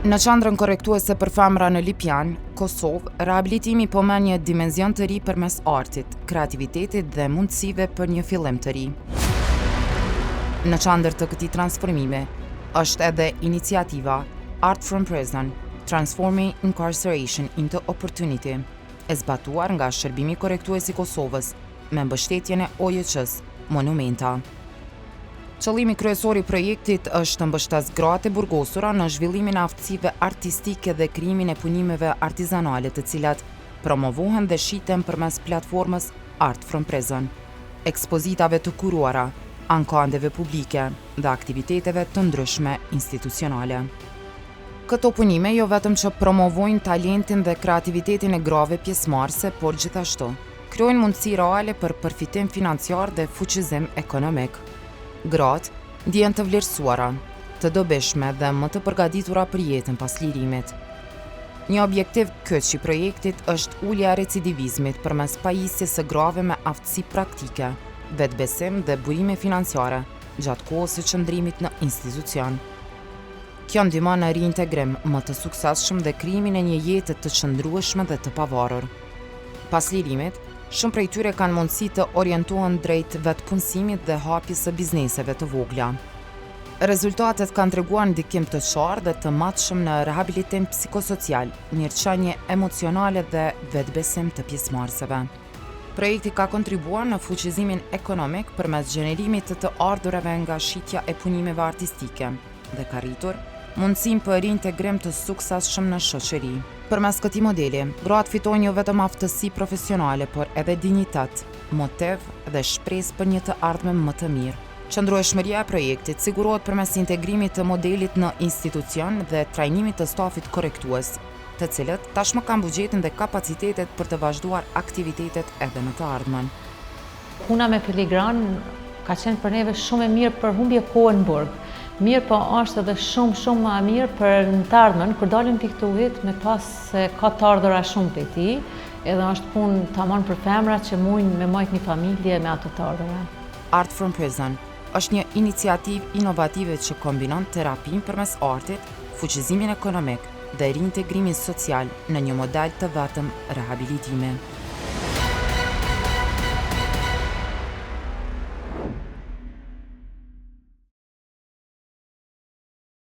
Në qendrën korrektuese për femra në Lipjan, Kosovë, rehabilitimi po merr një dimension të ri përmes artit, kreativitetit dhe mundësive për një fillim të ri. Në qendër të këtij transformimi është edhe iniciativa Art from Prison, Transforming Incarceration into Opportunity, e zbatuar nga Shërbimi Korrektues i Kosovës me mbështetjen e OJC-s Monumenta. Qëllimi kryesor i projektit është të mbështes gratë e burgosura në zhvillimin e aftësive artistike dhe krijimin e punimeve artizanale, të cilat promovohen dhe shiten përmes platformës Art from Prison, ekspozitave të kuruara, ankandeve publike dhe aktiviteteve të ndryshme institucionale. Këto punime jo vetëm që promovojnë talentin dhe kreativitetin e grave pjesëmarrëse, por gjithashtu krijojnë mundësi reale për përfitim financiar dhe fuqizim ekonomik. Gratë ndjen të vlerësuara, të dobishme dhe më të përgatitura për jetën pas lirimit. Një objektiv kyç i projektit është ulja e recidivizmit përmes pajisjes së grave me aftësi praktike, vetbesim dhe burime financiare gjatë kohës së qëndrimit në institucion. Kjo ndihmon në riintegrim më të suksesshëm dhe krijimin e një jete të qëndrueshme dhe të pavarur. Pas lirimit, shumë prej tyre kanë mundësi të orientohen drejt vetpunësimit dhe hapjes së bizneseve të vogla. Rezultatet kanë treguar ndikim të qartë dhe të matshëm në rehabilitim psikosocial, mirëqenie emocionale dhe vetbesim të pjesëmarrësve. Projekti ka kontribuar në fuqizimin ekonomik përmes gjenerimit të ardhurave nga shitja e punimeve artistike dhe ka rritur mundësinë për riintegrim të suksesshëm në shoqëri. Përmes këtij modeli, gratë fitojnë jo vetëm aftësi profesionale, por edhe dinjitet, motiv dhe shpresë për një të ardhme më të mirë. Qëndrueshmëria e projektit sigurohet përmes integrimit të modelit në institucion dhe trajnimit të stafit korrektues, të cilët tashmë kanë buxhetin dhe kapacitetet për të vazhduar aktivitetet edhe në të ardhmen. Puna me filigran ka qenë për neve shumë e mirë për humbje kohë në burg. Mirë, po është edhe shumë më mirë për në të ardhmen, kur dalim pikë të uhit me pas se ka të ardhura shumë për ti, edhe është punë tamam për femra që mujnë me majtë një familje me ato të ardhura. Art from Prison është një iniciativë inovative që kombinon terapin përmes artit, fuqizimin ekonomik dhe riintegrimin social në një model të vetëm rehabilitimi.